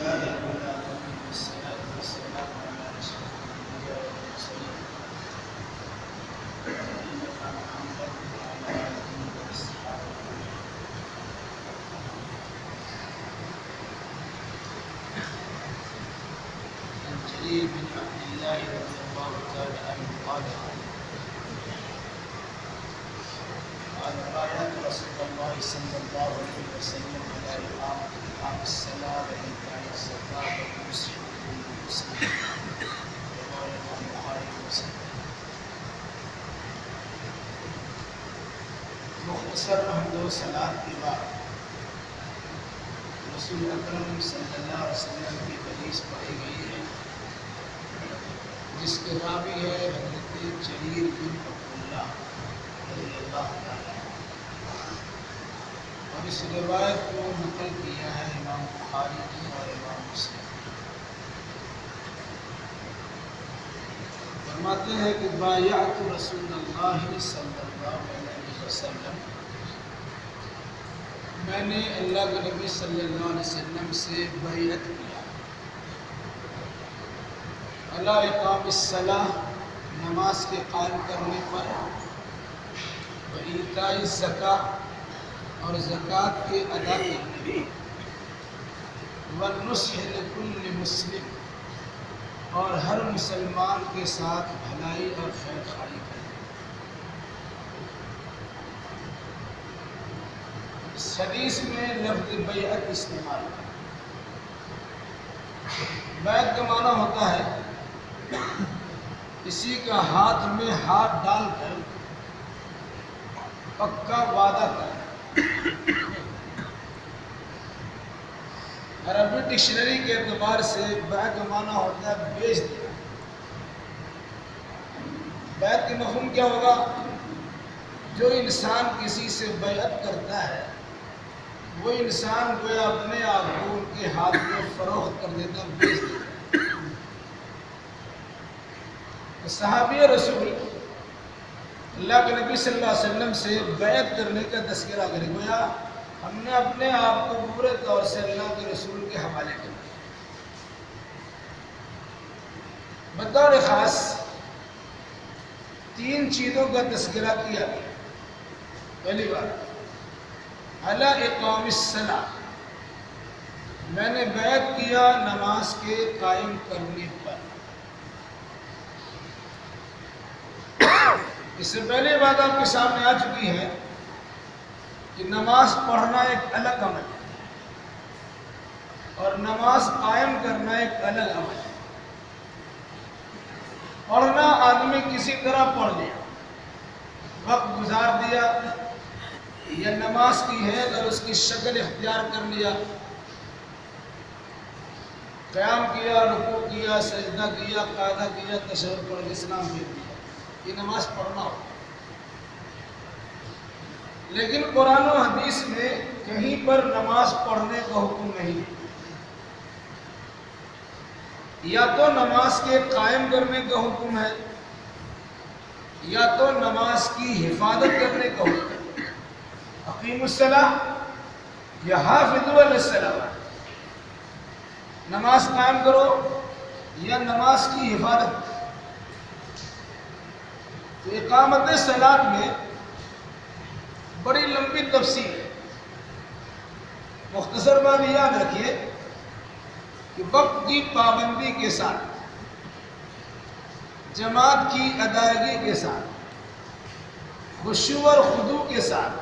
لله رب العالمين والصلاة والسلام على أشرف الأنبياء والمرسلين نبينا محمد وعلى آله وأصحابه عن جرير بن عبد الله رضي الله تعالى عنه قال بايعت رسول الله صلى الله عليه وسلم على إقام الصلاة وإيتاء الزكاة والنصح للمسلمين رواه البخاري ومسلم. مختصر حمد و صلاۃ کے بعد رسول اکرم صلی اللہ علیہ وسلم کی حدیث پڑھی گئی ہے جس کے راوی ہے حضرت جریر بن عبداللہ رضی اللہ تعالیٰ، اور اس روایت کو نقل کیا ہے امام بخاری نے اور امام مسلم. فرماتے ہیں کہ بایعت رسول اللہ صلی اللہ علیہ وسلم، میں نے اللہ کے نبی صلی اللہ علیہ وسلم سے بیعت کیا علی اقام الصلاۃ، نماز کے قائم کرنے پر، و ایتاء الزکاۃ، اور زکوٰۃ کے ادا کرنے پر، والنصح لکل مسلم، اور ہر مسلمان کے ساتھ بھلائی اور خیر خواہی کرنے. اس حدیث میں لفظ بیعت استعمال ہے. بیعت کا معنی ہوتا ہے کسی کا ہاتھ میں ہاتھ ڈال کر پکا وعدہ کرنا. عربی ڈکشنری کے اعتبار سے بیعت کا معنی ہوتا ہے بیچ دینا. بیعت کا مفہوم کیا ہوگا؟ جو انسان کسی سے بیعت کرتا ہے وہ انسان کو اپنے آپ کو ان کے ہاتھ میں فروخت کر دیتا، بیچ دیتا. صحابی رسول اللہ کے نبی صلی اللہ علیہ وسلم سے بیعت کرنے کا تذکرہ کرے، گویا ہم نے اپنے آپ کو پورے طور سے اللہ کے رسول کے حوالے کر دیا. بطور خاص تین چیزوں کا تذکرہ کیا گیا. پہلی بات علی اقام الصلاۃ، میں نے بیعت کیا نماز کے قائم کرنے پر. اس سے پہلے بات آپ کے سامنے آ چکی ہے کہ نماز پڑھنا ایک الگ عمل ہے اور نماز قائم کرنا ایک الگ عمل ہے. پڑھنا آدمی کسی طرح پڑھ لیا، وقت گزار دیا، یا نماز کی ہے اور اس کی شکل اختیار کر لیا، قیام کیا، رکوع کیا، سجدہ کیا، قاعدہ کیا، تشہد پڑھ کے سلام پھیر دیا، یہ نماز پڑھنا ہو. لیکن قرآن و حدیث میں کہیں پر نماز پڑھنے کا حکم نہیں. یا تو نماز کے قائم کرنے کا حکم ہے یا تو نماز کی حفاظت کرنے کا حکم ہے. اقیموا الصلاۃ یا حافظوا علی الصلوات، نماز قائم کرو یا نماز کی حفاظت. تو اقامت صلاۃ میں بڑی لمبی تفصیل ہے. مختصر بات یاد رکھیے کہ وقت کی پابندی کے ساتھ، جماعت کی ادائیگی کے ساتھ، خشوع اور خضوع کے ساتھ،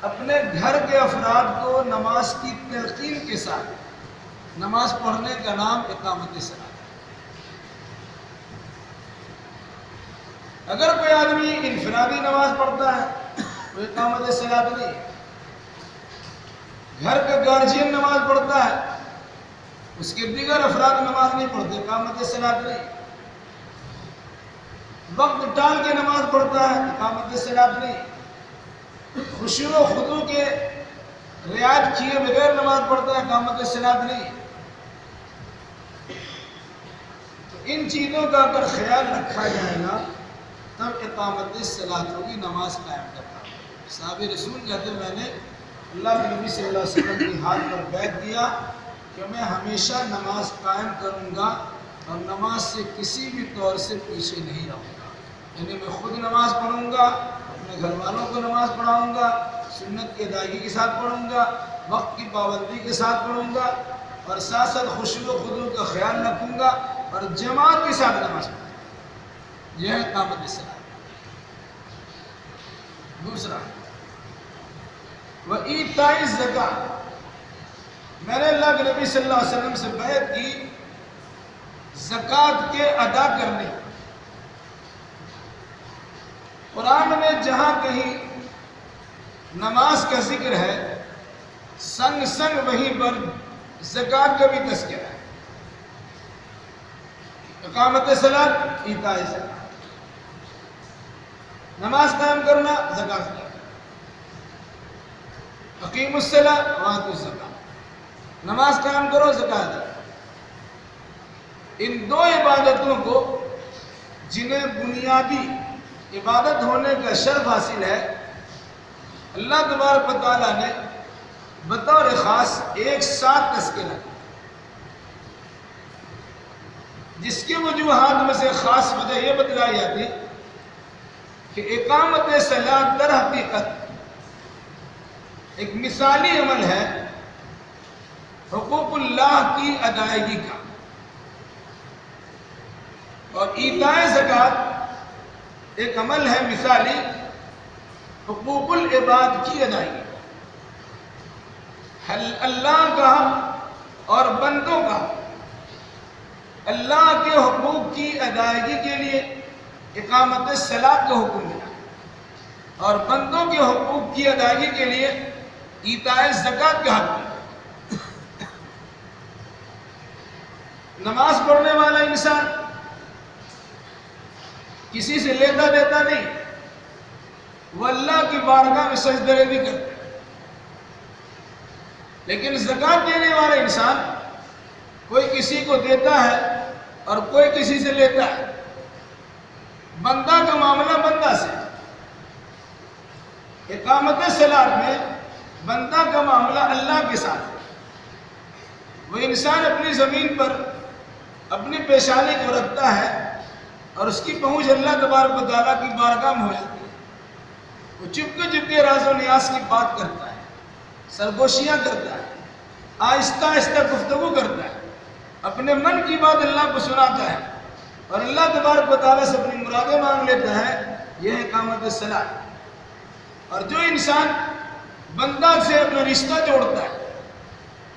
اپنے گھر کے افراد کو نماز کی تلقین کے ساتھ نماز پڑھنے کا نام اقامت صلاۃ. اگر کوئی آدمی انفرادی نماز پڑھتا ہے وہ اقامت صلاۃ نہیں. گھر کا گارجین نماز پڑھتا ہے، اس کے دیگر افراد نماز نہیں پڑھتے، اقامت صلاۃ نہیں. وقت ٹال کے نماز پڑھتا ہے، اقامت صلاۃ نہیں. خشوع و خضوع کے رعایت کیے بغیر نماز پڑھتا ہے، اقامت صلاۃ نہیں. تو ان چیزوں کا اگر خیال رکھا جائے گا تب اقامت صلاۃ ہوگی، نماز قائم کرنا. صحابہ رسول کہتے ہیں میں نے اللہ کے نبی صلی اللہ علیہ وسلم کی ہاتھ پر بیعت کیا کہ میں ہمیشہ نماز قائم کروں گا اور نماز سے کسی بھی طور سے پیچھے نہیں رہوں گا، یعنی میں خود نماز پڑھوں گا، اپنے گھر والوں کو نماز پڑھاؤں گا، سنت کی ادائیگی کے ساتھ پڑھوں گا، وقت کی پابندی کے ساتھ پڑھوں گا، اور ساتھ ساتھ خشوع و خضوع کا خیال رکھوں گا، اور جماعت کے ساتھ نماز پڑھوں گا۔ یہ ہے اقامت الصلاۃ۔ دوسرا، وَإِيتَاءِ الزَّکَاۃ، میں نے اللہ کے نبی صلی اللہ علیہ وسلم سے بیعت کی زکوٰۃ کے ادا کرنے۔ قرآن میں جہاں کہیں نماز کا ذکر ہے، سنگ سنگ وہیں پر زکوٰۃ کا بھی تذکرہ ہے۔ اقامت الصلاۃ، ایتاء الزکاۃ، نماز قائم کرنا، زکوٰۃ ادا کرنا۔ اقیموا الصلاۃ وآتوا الزکاۃ، نماز قائم کرو، زکوٰۃ ادا کرو۔ ان دو عبادتوں کو جنہیں بنیادی عبادت ہونے کا شرف حاصل ہے، اللہ تبارک و تعالیٰ نے بطور خاص ایک ساتھ تذکرہ، جس کی وجوہات میں سے خاص وجہ یہ بتلائی جاتی کہ اقامت صلاۃ در حقیقت ایک مثالی عمل ہے حقوق اللہ کی ادائیگی کا، اور ایتاء زکوٰۃ ایک عمل ہے مثالی حقوق العباد کی ادائیگی کا۔ اللہ کا اور بندوں کا اللہ کے حقوق کی ادائیگی کے لیے اقامت الصلاۃ کا حکم ملا، اور بندوں کے حقوق کی ادائیگی کے لیے ایتاء زکوٰۃ کا حق ملا۔ نماز پڑھنے والا انسان کسی سے لیتا دیتا نہیں، وہ اللہ کی بارگاہ میں سجدہ ریزی کرتا ہے، لیکن زکوٰۃ دینے والا انسان کوئی کسی کو دیتا ہے اور کوئی کسی سے لیتا ہے، بندہ کا معاملہ بندہ سے۔ اقامت الصلاۃ میں بندہ کا معاملہ اللہ کے ساتھ ہے۔ وہ انسان اپنی زمین پر اپنی پیشانی کو رکھتا ہے اور اس کی پہنچ اللہ تبارک و تعالیٰ کی بارگاہ میں ہو جاتی ہے۔ وہ چپ کے راز و نیاز کی بات کرتا ہے، سرگوشیاں کرتا ہے، آہستہ آہستہ گفتگو کرتا ہے، اپنے من کی بات اللہ کو سناتا ہے، اور اللہ تبارک و تعالیٰ سے اپنی مرادیں مانگ لیتا ہے۔ یہ ہے اقامت الصلاۃ۔ اور جو انسان بندہ سے اپنا رشتہ جوڑتا ہے،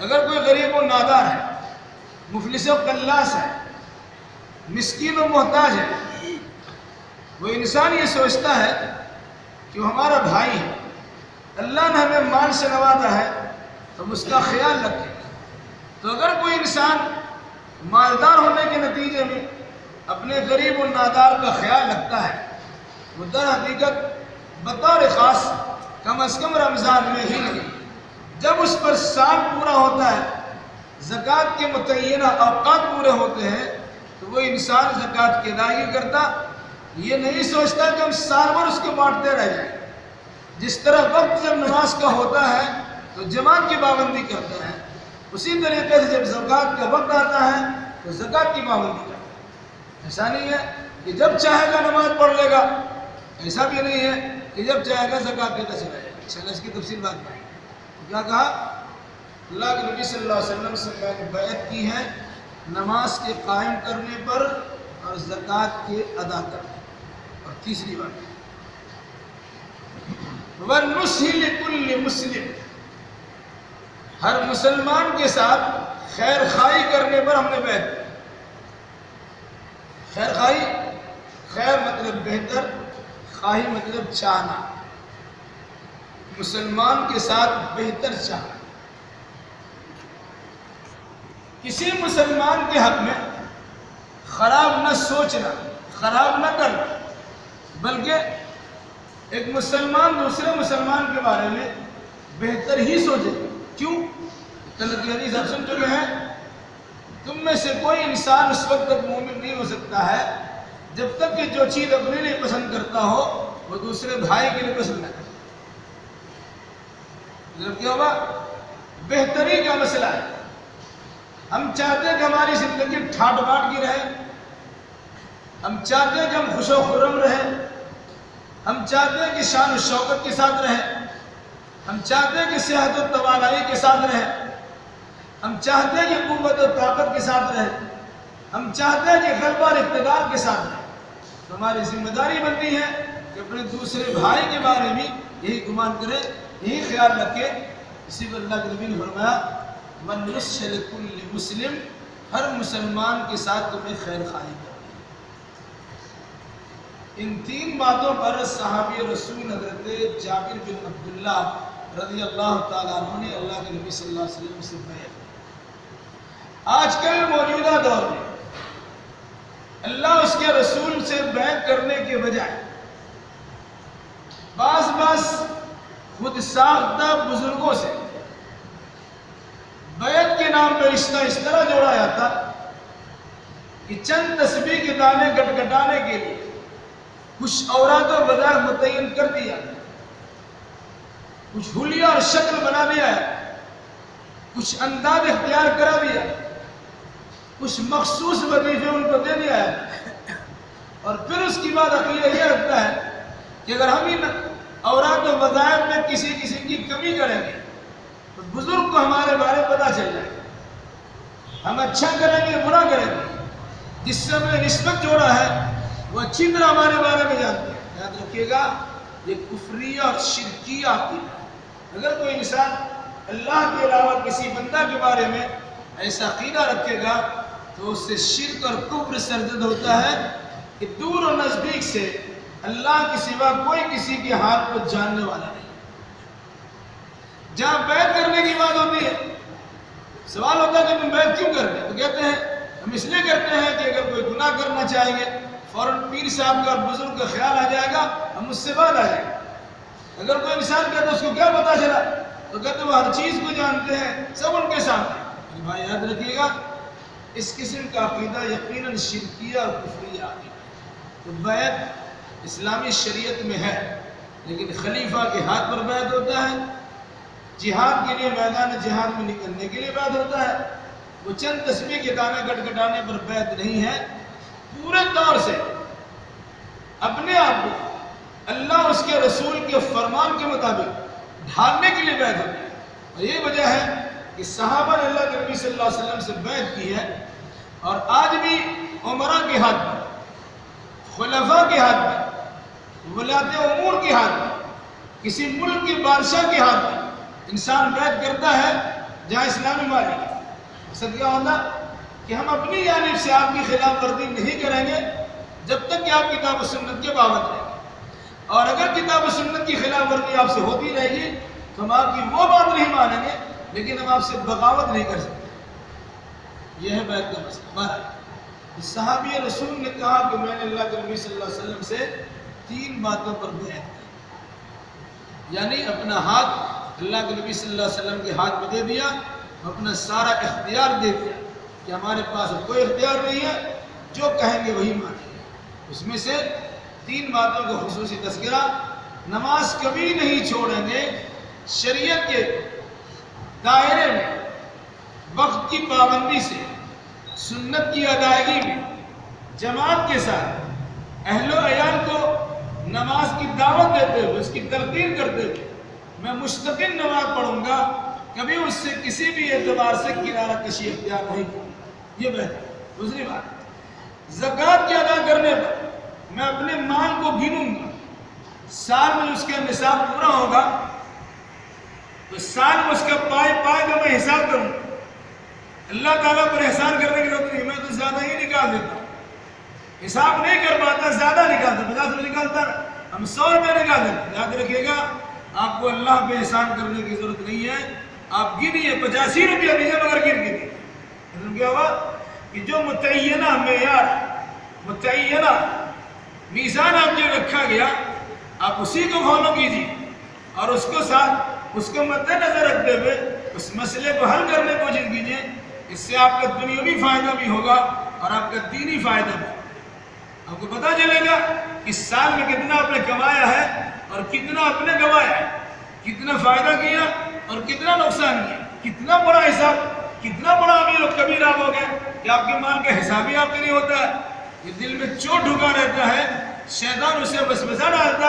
اگر کوئی غریب و نادار ہے، مفلس و قلاس ہے، مسکین و محتاج ہے، وہ انسان یہ سوچتا ہے کہ وہ ہمارا بھائی ہے، اللہ نے ہمیں مال سے نوازا ہے تو ہم اس کا خیال رکھیں۔ تو اگر کوئی انسان مالدار ہونے کے نتیجے میں اپنے غریب و نادار کا خیال رکھتا ہے، وہ در حقیقت بطور خاص کم از کم رمضان میں ہی نہیں، جب اس پر سال پورا ہوتا ہے، زکوٰۃ کے متعینہ اوقات پورے ہوتے ہیں، تو وہ انسان زکوٰۃ کی ادائیگی کرتا، یہ نہیں سوچتا کہ ہم سال بھر اس کو بانٹتے رہ جائیں۔ جس طرح وقت جب نماز کا ہوتا ہے تو جماعت کی پابندی کرتا ہے، اسی طریقے سے جب زکوٰۃ کا وقت آتا ہے تو زکوٰۃ کی پابندی کرتا ہے۔ ایسا نہیں ہے کہ جب چاہے گا نماز پڑھ لے گا، ایسا بھی نہیں ہے کہ جب چاہے گا زکوٰۃ دیتا چلا جائے گا۔ انشاءاللہ اس کی تفصیل بات میں کیا کہا، اللہ کے نبی صلی اللہ علیہ وسلم سے میں نے بیعت کی ہے نماز کے قائم کرنے پر اور زکوٰۃ کے ادا کرنے پر۔ اور تیسری بات، وَالنُّصْحِ لِكُلِّ مُسْلِمٍ، ہر مسلمان کے ساتھ خیر خواہی کرنے پر ہم نے بیعت کی۔ خیر خواہی، خیر مطلب بہتر، خواہی مطلب چاہنا، مسلمان کے ساتھ بہتر چاہنا۔ کسی مسلمان کے حق میں خراب نہ سوچنا، خراب نہ کرنا، بلکہ ایک مسلمان دوسرے مسلمان کے بارے میں بہتر ہی سوچے۔ کیوں؟ کل کی حدیث آپ سن چکے ہیں، تم میں سے کوئی انسان اس وقت تک مومن نہیں ہو سکتا ہے جب تک کہ جو چیز اپنے لیے پسند کرتا ہو وہ دوسرے بھائی کے لیے پسند نہ کرے۔ مطلب کیا ہوگا؟ بہتری کا مسئلہ ہے۔ ہم چاہتے ہیں کہ ہماری زندگی ٹھاٹ باٹ کی رہے، ہم چاہتے ہیں کہ ہم خوش و خرم رہیں، ہم چاہتے ہیں کہ شان و شوکت کے ساتھ رہیں، ہم چاہتے ہیں کہ صحت و توانائی کے ساتھ رہیں، ہم چاہتے ہیں کہ قوت و طاقت کے ساتھ رہیں، ہم چاہتے ہیں کہ غلبہ اور اقتدار کے ساتھ رہیں۔ تو ہماری ذمہ داری بنتی ہے کہ اپنے دوسرے بھائی کے بارے میں یہی گمان کرے، یہی خیال رکھے۔ اسی پر اللہ کے نبی نے فرمایا من نصح لکل مسلم، ہر مسلمان کے ساتھ تمہیں خیر خواہی کرو۔ ان تین باتوں پر صحابی رسول حضرت جابر بن عبداللہ رضی اللہ تعالیٰ عنہ نے اللہ کے نبی صلی اللہ علیہ وسلم سے بیعت کی۔ آج کل موجودہ دور میں اللہ اس کے رسول سے بیعت کرنے کے بجائے بعض خود ساختہ بزرگوں سے بیعت کے نام پہ رشتہ اس طرح جوڑا جاتا کہ چند تسبیح کے دانے گٹگٹانے کے لیے کچھ اوراد و وظائف متعین کر دیا، کچھ حلیہ اور شکل بنا دیا ہے، کچھ انداز اختیار کرا دیا، کچھ مخصوص وظیفے ان کو دے دیا ہے، اور پھر اس کی بعد عقیدہ یہ رکھتا ہے کہ اگر ہم ان اوراد و وظائف میں کسی کی کمی کریں گے تو بزرگ کو ہمارے بارے پتہ چل جائے گا، ہم اچھا کریں گے برا کریں گے، جس سے ہم نے نسبت جوڑا ہے وہ اچھی طرح ہمارے بارے میں جانتے ہیں۔ یاد رکھیے گا یہ کفریہ اور شرکیہ عقیدہ ہے۔ اگر کوئی انسان اللہ کے علاوہ کسی بندہ کے بارے میں ایسا عقیدہ رکھے گا تو اس سے شرک اور کفر سرزد ہوتا ہے کہ دور و نزدیک سے اللہ کے سوا کوئی کسی کے حال کو جاننے والا نہیں۔ جہاں بیعت کرنے کی بات ہوتی ہے، سوال ہوتا ہے کہ تم بیعت کیوں کرتے ہیں؟ تو کہتے ہیں ہم اس لیے کرتے ہیں کہ اگر کوئی گناہ کرنا چاہیں گے فوراً پیر صاحب کا اور بزرگ کا خیال آ جائے گا، ہم اس سے بعد آ جائیں گے۔ اگر کوئی انسان کہتا ہے اس کو کیا پتا چلا تو کہتے ہیں وہ ہر چیز کو جانتے ہیں، سب ان کے سامنے۔ بھائی یاد رکھیے گا اس قسم کا عقیدہ یقیناً شرکیہ اور کفریہ عقیدہ ہے۔ تو بیعت اسلامی شریعت میں ہے، لیکن خلیفہ کے ہاتھ پر بیعت ہوتا ہے، جہاد کے لیے میدان جہاد میں نکلنے کے لیے بیعت ہوتا ہے، وہ چند تسبیح کے دانے گٹگٹانے پر بیعت نہیں ہے۔ پورے طور سے اپنے آپ کو اللہ اس کے رسول کے فرمان کے مطابق ڈھالنے کے لیے بیعت ہوتی ہے۔ اور یہ وجہ ہے کہ صحابہ نے اللہ کے نبی صلی اللہ علیہ وسلم سے بیعت کی ہے، اور آج بھی عمراء کے ہاتھ پر، خلفاء کے ہاتھ پر، ولاۃ امور کے ہاتھ پر، کسی ملک کے بادشاہ کے ہاتھ پر انسان بیعت کرتا ہے جہاں اسلامی مالک ہے۔ مقصد کیا ہوتا کہ ہم اپنی جانب سے آپ کی خلاف ورزی نہیں کریں گے جب تک کہ آپ کتاب و سنت کے پابند رہیں گے، اور اگر کتاب و سنت کی خلاف ورزی آپ سے ہوتی رہے گی تو ہم آپ کی وہ بات نہیں مانیں گے، لیکن ہم آپ سے بغاوت نہیں کر سکتے۔ یہ ہے بیعت کا مسئلہ۔ صحابی رسول نے کہا کہ میں نے اللہ کے نبی صلی اللہ علیہ وسلم سے تین باتوں پر بیعت کی، یعنی اپنا ہاتھ اللہ کے نبی صلی اللہ علیہ وسلم کے ہاتھ میں دے دیا، اپنا سارا اختیار دے دیا کہ ہمارے پاس کوئی اختیار نہیں ہے، جو کہیں گے وہی مانیں گے۔ اس میں سے تین باتوں کا خصوصی تذکرہ، نماز کبھی نہیں چھوڑیں گے، شریعت کے دائرے میں وقت کی پابندی سے، سنت کی ادائیگی میں، جماعت کے ساتھ اہل و عیال کو نماز کی دعوت دیتے ہوئے، اس کی تلقین کرتے ہوئے میں مستقل نماز پڑھوں گا، کبھی اس سے کسی بھی اعتبار سے کنارہ کشی اختیار نہیں کروں گا۔ یہ بہتر۔ دوسری بات، زکوٰۃ کے ادا کرنے پر میں اپنے مال کو گنوں گا، سال میں اس کا نصاب پورا ہوگا تو سال میں اس کا پائے کا میں حساب کروں گا۔ اللہ تعالیٰ پر احسان کرنے کی ضرورت نہیں، میں تو زیادہ ہی نکال دیتا ہوں، حساب نہیں کر پاتا، زیادہ نکالتا، 50 روپے نکالتا، ہم 100 روپے نکال دیتے۔ یاد رکھیے گا آپ کو اللہ پہ احسان کرنے کی ضرورت نہیں ہے، آپ گنیے 85 روپیہ دیجیے مگر گن گنیے۔ کیا ہوا کہ جو متعینہ معیار، متعینہ میزان آپ کے رکھا گیا، آپ اسی کو فالو کیجیے، اور اس کو ساتھ اس کو مد نظر رکھتے ہوئے اس مسئلے کو حل کرنے کی کوشش کیجیے۔ اس سے آپ کا دنیاوی فائدہ بھی ہوگا اور آپ کا دینی فائدہ بھی۔ آپ کو پتہ چلے گا اس سال میں کتنا آپ نے کمایا ہے اور کتنا آپ نے گنوایا ہے، کتنا فائدہ کیا اور کتنا نقصان کیا، کتنا بڑا حساب، کتنا بڑا امیر و کبیرہ ہو گئے کہ آپ کے مال کا حساب ہی آپ کے نہیں ہوتا ہے. یہ دل میں چوٹ ڈھکا رہتا ہے، شیطان اسے وسوسہ ڈالتا،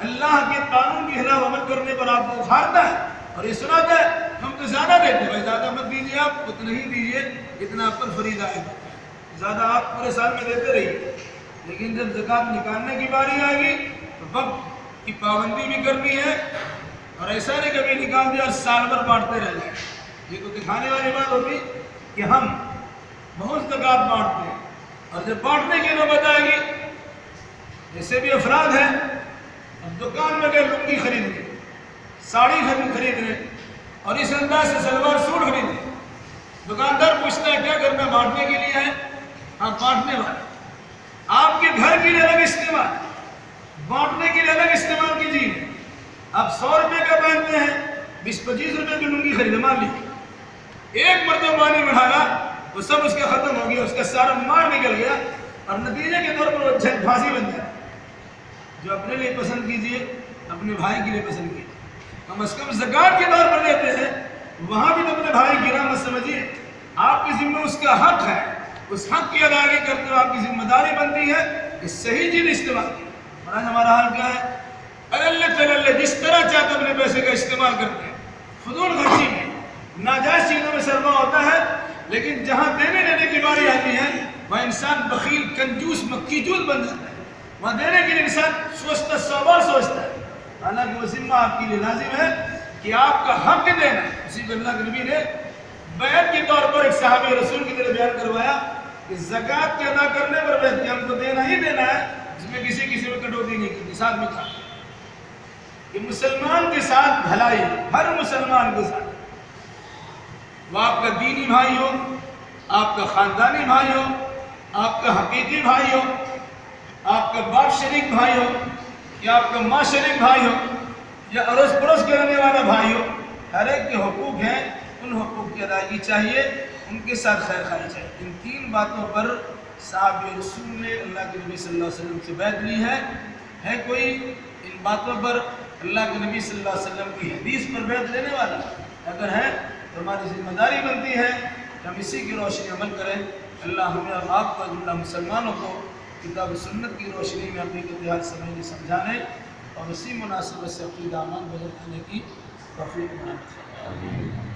اللہ کے قانون کی خلاف عمل کرنے پر آپ کو اکھاڑتا ہے اور یہ سناتا ہے ہم تو زیادہ دیتے ہیں. بھائی زیادہ مت دیجیے، آپ اتنا ہی دیجیے جتنا آپ پر فریضہ ہے. زیادہ آپ پورے سال میں دیتے رہیے، لیکن جب زکوٰۃ نکالنے کی باری آئے گی تو وقت کی پابندی بھی کرنی ہے، اور ایسا نہیں کبھی نکال دیا اور سال بھر بانٹتے رہ جائیں. یہ تو دکھانے والی بات ہوتی کہ ہم بہت زکوٰۃ بانٹتے ہیں، اور جب بانٹنے کی نوبت آئے گی، ایسے بھی افراد ہیں اب دکان میں گئے لنگی خریدنے، ساڑی خریدنے اور اس انداز سے سلوار سوٹ خریدنے. دکاندار پوچھتا ہے کیا کرنا، بانٹنے کے لیے ہے؟ ہاں بانٹنے والے. آپ کے گھر کے لیے الگ استعمال، بانٹنے کے لیے الگ استعمال کیجیے. آپ 100 روپے کا پہنتے ہیں، 20-25 روپے کی لنگی خریدے، مان لیجیے ایک مرتبہ پانی میں ڈالا وہ سب اس کا ختم ہو گیا، اس کا سارا مار نکل گیا اور نتیجے کے طور پر وہ جھٹ پھانسی بن جائے. جو اپنے لیے پسند کیجیے اپنے بھائی کے لیے پسند کیجیے. کم از کم زکوٰۃ کے طور پر دیتے ہیں، وہاں بھی تو اپنے بھائی گرا مت سمجھیے. آپ کی ذمہ اس کا حق ہے، اس حق کی ادائیگی کرتے ہوئے آپ کی ذمہ داری بنتی ہے کہ صحیح چیز استعمال کی. اور آج ہمارا حال کیا ہے؟ اللہ جس طرح چاہتے اپنے پیسے کا استعمال کرتے ہیں، فضول خرچی میں ناجائز چیزوں میں سرما ہوتا ہے. لیکن جہاں دینے لینے کی باری آتی ہے وہاں انسان بخیل، کنجوس، مکی جوت بن جاتا ہے. وہاں دینے کے لیے انسان سوچتا، 100 بار سوچتا ہے. حالانکہ وہ ذمہ آپ کے لیے لازم ہے کہ آپ کا حق دینا. اسی کو اللہ کے نبی نے بیعت کے طور پر ایک صحابی رسول کی طرح بیان کروایا کہ زکوٰۃ کے ادا کرنے پر بیعت، ہم کو دینا ہی دینا ہے، اس میں کسی میں کٹوتی نہیں کی. ساتھ میں کہا کہ مسلمان کے ساتھ بھلائی، ہر مسلمان کے ساتھ، وہ آپ کا دینی بھائی ہو، آپ کا خاندانی بھائی ہو، آپ کا حقیقی بھائی ہو، آپ کا باپ شریک بھائی ہو، یا آپ کا ماں شریک بھائی ہو، یا اڑوس پڑوس کے رہنے والا بھائی ہو، ہر ایک کے حقوق ہیں. ان حقوق کی ادائیگی چاہیے، ان کے ساتھ خیر خواہی چاہیے. ان 3 باتوں پر صحابہ رسول نے اللہ کے نبی صلی اللہ علیہ وسلم سے بیعت لی ہے کوئی ان باتوں پر اللہ کے نبی صلی اللہ علیہ وسلم کی حدیث پر بیعت لینے والا؟ اگر ہے تو ہماری ذمہ داری بنتی ہے کہ ہم اسی کی روشنی عمل کریں. اللہ ہمیں اور آپ کو، اللہ مسلمانوں کو کتاب و سنت کی روشنی میں اپنی اتحاد سمجھنے سمجھانے اور اسی مناسبت سے اپنی دامن بدل کرنے کی توفیق عنایت فرمائے.